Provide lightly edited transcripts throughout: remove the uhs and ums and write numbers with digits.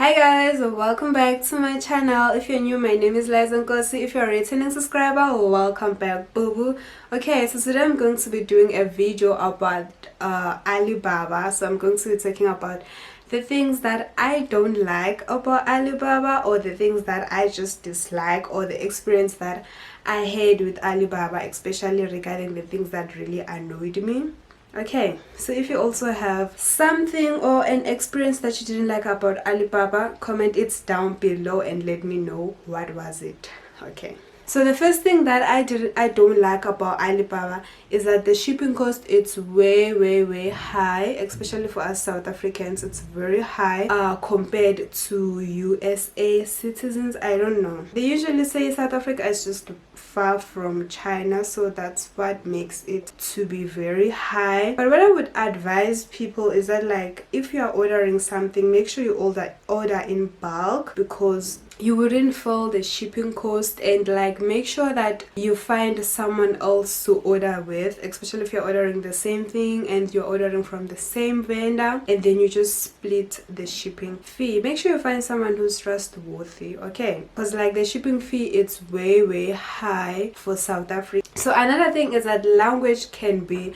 Hi guys, welcome back to my channel. If you're new, my name is Loves and Hunnays. If you're a returning subscriber, welcome back, boo boo. Okay, so today I'm going to be doing a video about Alibaba. So I'm going to be talking about the things that I don't like about Alibaba, or the things that I just dislike, or the experience that I had with Alibaba, especially regarding the things that really annoyed me. Okay, so if you also have something or an experience that you didn't like about Alibaba, comment it down below and let me know what was it. Okay, so the first thing that I don't like about Alibaba is that the shipping cost, it's way high, especially for us South Africans. It's very high compared to USA citizens. I don't know, they usually say South Africa is just far from China, so that's what makes it to be very high. But what I would advise people is that, like, if you are ordering something, make sure you order in bulk, because you wouldn't feel the shipping cost, and like make sure that you find someone else to order with, especially if you're ordering the same thing and you're ordering from the same vendor, and then you just split the shipping fee. Make sure you find someone who's trustworthy, okay? Because like the shipping fee, it's way high for South Africa. So another thing is that language can be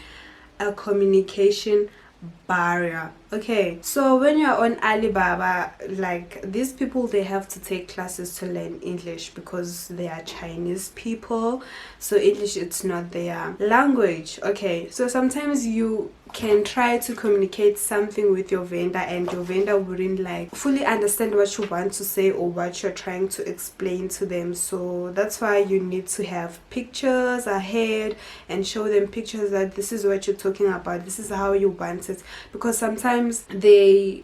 a communication barrier. Okay, so when you're on Alibaba, like these people, they have to take classes to learn English because they are Chinese people, so English, it's not their language. Okay, so sometimes you can try to communicate something with your vendor, and your vendor wouldn't like fully understand what you want to say or what you're trying to explain to them. So that's why you need to have pictures ahead and show them pictures that this is what you're talking about, this is how you want it, because sometimes they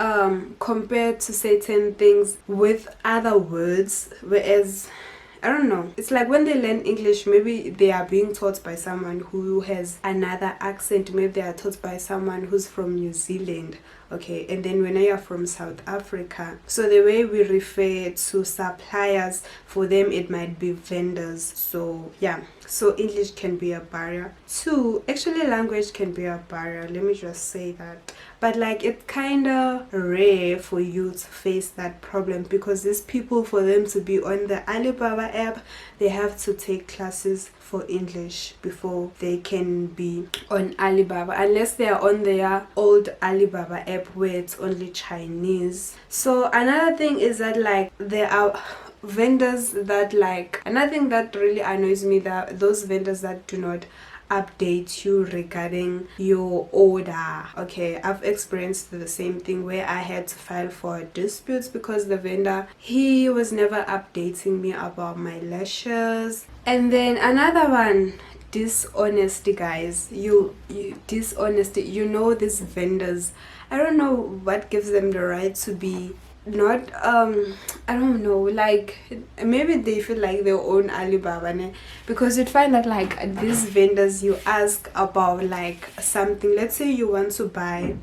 compare to certain things with other words, whereas I don't know, it's like when they learn English, maybe they are being taught by someone who has another accent, maybe they are taught by someone who's from New Zealand, okay? And then when you're from South Africa, so the way we refer to suppliers, for them it might be vendors. So yeah, so English can be a barrier too. Actually, language can be a barrier, let me just say that. But like it's kind of rare for you to face that problem, because these people, for them to be on the Alibaba app, they have to take classes for English before they can be on Alibaba, unless they are on their old Alibaba app where it's only Chinese. So another thing is that like there are vendors that, like, another thing that really annoys me, that those vendors that do not update you regarding your order. Okay, I've experienced the same thing where I had to file for disputes because the vendor, he was never updating me about my lashes. And then another one, dishonesty, guys. You dishonesty, you know, these vendors, I don't know what gives them the right to be not I don't know, like maybe they feel like they own Alibaba, because you'd find that like these vendors, you ask about like something, let's say you want to buy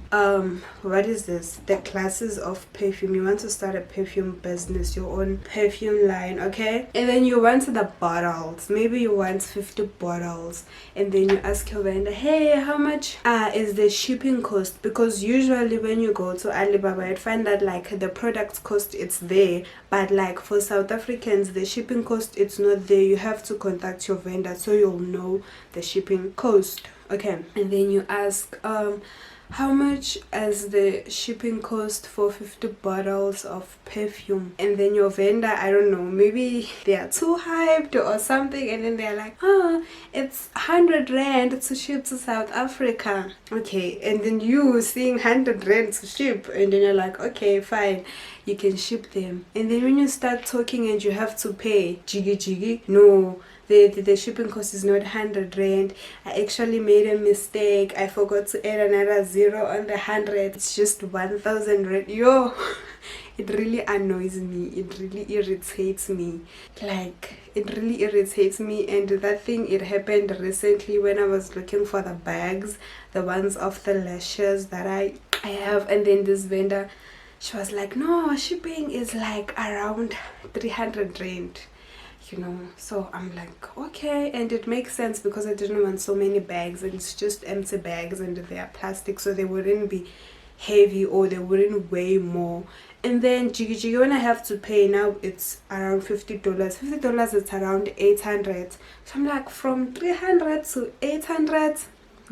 what is this, the classes of perfume, you want to start a perfume business, your own perfume line, okay? And then you want the bottles, maybe you want 50 bottles, and then you ask your vendor, hey, how much is the shipping cost? Because usually when you go to Alibaba, you'd find that like the product cost, it's there, but like for South Africans, the shipping cost, it's not there. You have to contact your vendor so you'll know the shipping cost, okay? And then you ask how much is the shipping cost for 50 bottles of perfume? And then your vendor, I don't know, maybe they are too hyped or something, and then they're like, oh, it's 100 rand to ship to South Africa. Okay, and then you seeing 100 rand to ship, and then you're like, okay, fine, you can ship them. And then when you start talking and you have to pay jiggy, no, the shipping cost is not 100 rand. I actually made a mistake, I forgot to add another zero on the 100, it's just 1000 rand. Yo, it really annoys me, it really irritates me, like it really irritates me. And that thing, it happened recently when I was looking for the bags, the ones of the lashes that I have, and then this vendor, she was like, no, shipping is like around 300 rand, you know. So I'm like, okay, and it makes sense because I didn't want so many bags, and it's just empty bags and they are plastic, so they wouldn't be heavy or they wouldn't weigh more. And then jiggy jiggy, when I have to pay now, it's around $50. $50, it's around 800. So I'm like, from 300 to 800,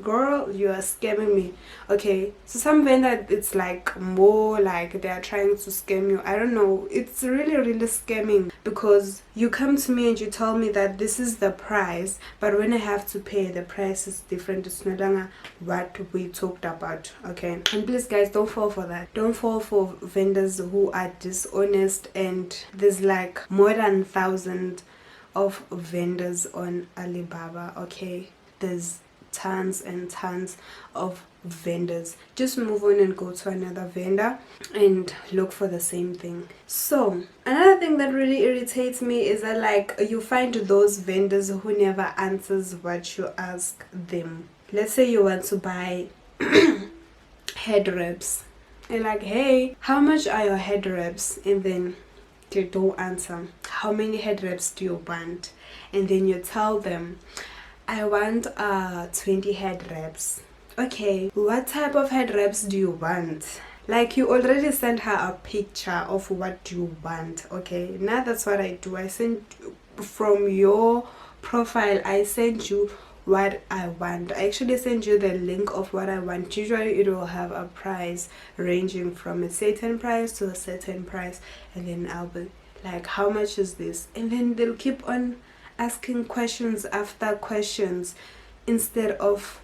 girl, you are scamming me. Okay, so some vendor, it's like more like they are trying to scam you. I don't know, it's really scamming, because you come to me and you tell me that this is the price, but when I have to pay, the price is different. It's no longer what we talked about. Okay, and please guys, don't fall for that. Don't fall for vendors who are dishonest. And there's like more than 1,000 of vendors on Alibaba. Okay, there's tons and tons of vendors. Just move on and go to another vendor and look for the same thing. So another thing that really irritates me is that like you find those vendors who never answers what you ask them. Let's say you want to buy head wraps, and like, hey, how much are your head wraps? And then they don't answer. How many head wraps do you want? And then you tell them, I want 20 head wraps. Okay, what type of head wraps do you want? Like, you already sent her a picture of what you want. Okay, now that's what I do. I send from your profile, I send you what I want. I actually send you the link of what I want. Usually it will have a price ranging from a certain price to a certain price, and then I'll be like, how much is this? And then they'll keep on asking questions after questions instead of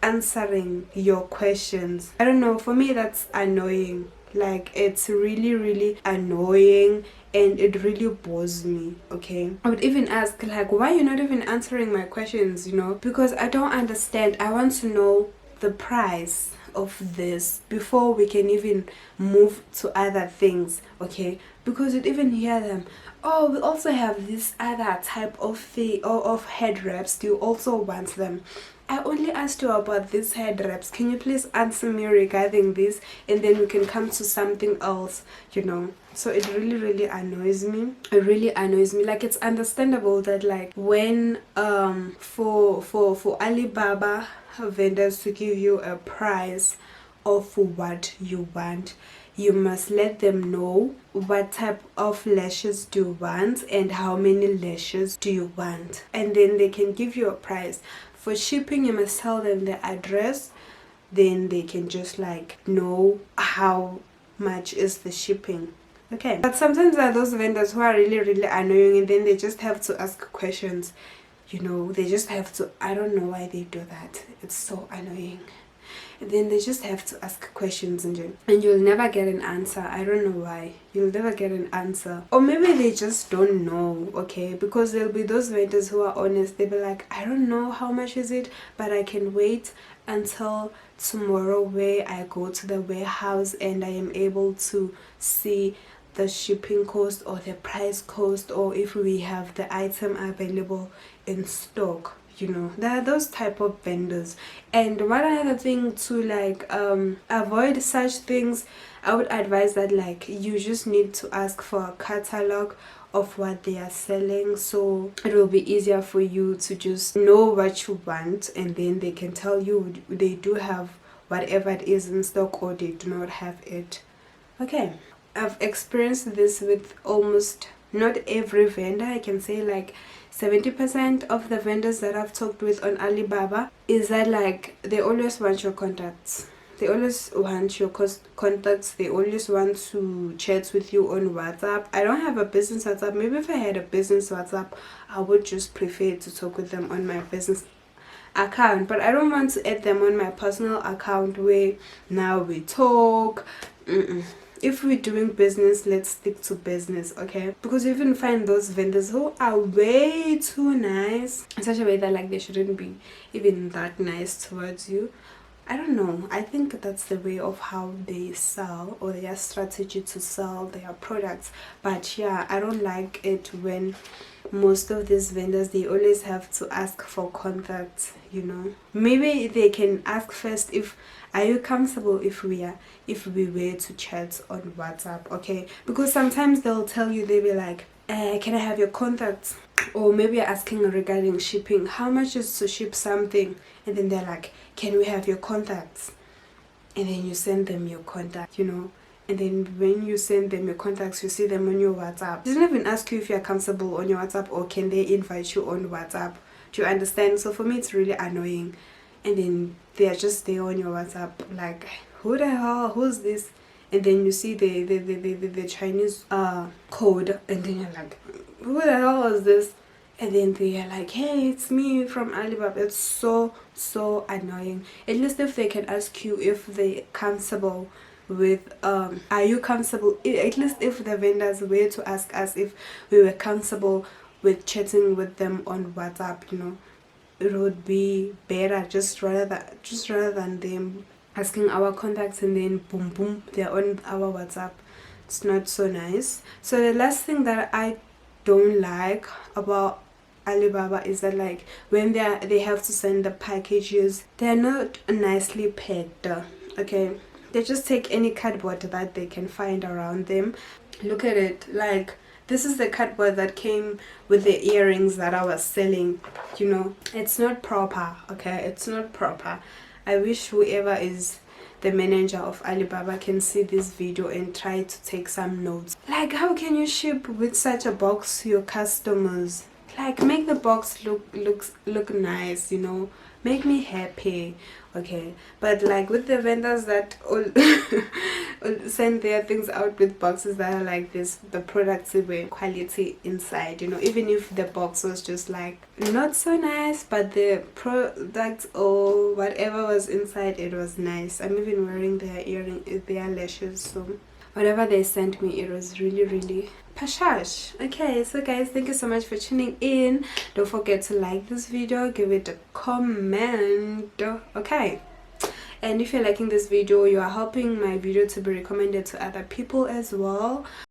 answering your questions. I don't know, for me that's annoying. Like, it's really annoying, and it really bores me. Okay, I would even ask like, why you're not even answering my questions, you know, because I don't understand. I want to know the price of this before we can even move to other things. Okay, because you'd even hear them, oh, we also have this other type of thing or of head wraps, do you also want them? I only asked you about these head wraps, can you please answer me regarding this, and then we can come to something else, you know. So it really annoys me. It really annoys me. Like, it's understandable that like when for Alibaba vendors to give you a price of what you want, you must let them know what type of lashes do you want and how many lashes do you want, and then they can give you a price. For shipping, you must tell them the address, then they can just like know how much is the shipping. Okay, but sometimes there are those vendors who are really annoying, and then they just have to ask questions, you know. They just have to, I don't know why they do that, it's so annoying. And then they just have to ask questions, and you'll never get an answer. I don't know why. You'll never get an answer. Or maybe they just don't know. Okay, because there'll be those vendors who are honest. They'll be like, I don't know how much is it, but I can wait until tomorrow where I go to the warehouse and I am able to see the shipping cost or the price cost, or if we have the item available in stock. You know, there are those type of vendors. And one other thing to like avoid such things, I would advise that like you just need to ask for a catalog of what they are selling, so it will be easier for you to just know what you want, and then they can tell you they do have whatever it is in stock or they do not have it. Okay, I've experienced this with almost not every vendor. I can say like 70% of the vendors that I've talked with on Alibaba is that like they always want your contacts. They always want your contacts. They always want to chat with you on WhatsApp. I don't have a business WhatsApp. Maybe if I had a business WhatsApp, I would just prefer to talk with them on my business account. But I don't want to add them on my personal account where now we talk. If we're doing business, let's stick to business, okay? Because you even find those vendors who are way too nice in such a way that like they shouldn't be even that nice towards you. I don't know. I think that's the way of how they sell, or their strategy to sell their products. But yeah, I don't like it when most of these vendors, they always have to ask for contacts, you know. Maybe they can ask first, if are you comfortable if we were to chat on WhatsApp, okay? Because sometimes they'll tell you, they'll be like, can I have your contacts? Or maybe you're asking regarding shipping, how much is to ship something? And then they're like, can we have your contacts? And then you send them your contact, you know. and then when you send them your contacts, you see them on your WhatsApp. They didn't even ask you if you're comfortable on your WhatsApp or can they invite you on WhatsApp. Do you understand? So for me it's really annoying. And then they are just there on your WhatsApp, like, who the hell, who's this? And then you see the Chinese code, and then you're like, who the hell is this? And then they are like, hey, it's me from Alibaba. It's so annoying. At least if they can ask you if they're comfortable with are you comfortable, at least if the vendors were to ask us if we were comfortable with chatting with them on WhatsApp, you know, it would be better, just rather than them asking our contacts and then boom boom they're on our WhatsApp. It's not so nice. So the last thing that I don't like about Alibaba is that, like, when they have to send the packages, they're not nicely packed. Okay, they just take any cardboard that they can find around them. Look at it, like, this is the cardboard that came with the earrings that I was selling. You know, it's not proper. Okay, it's not proper. I wish whoever is the manager of Alibaba can see this video and try to take some notes. Like, how can you ship with such a box to your customers? Like, make the box look nice, you know, make me happy. Okay, but like with the vendors that all send their things out with boxes that are like this, the products were quality inside, you know, even if the box was just like not so nice, but the products or whatever was inside, it was nice. I'm even wearing their lashes, so whatever they sent me, it was really pashash. Okay, so guys, thank you so much for tuning in. Don't forget to like this video, give it a comment. Okay, and if you're liking this video, you are helping my video to be recommended to other people as well.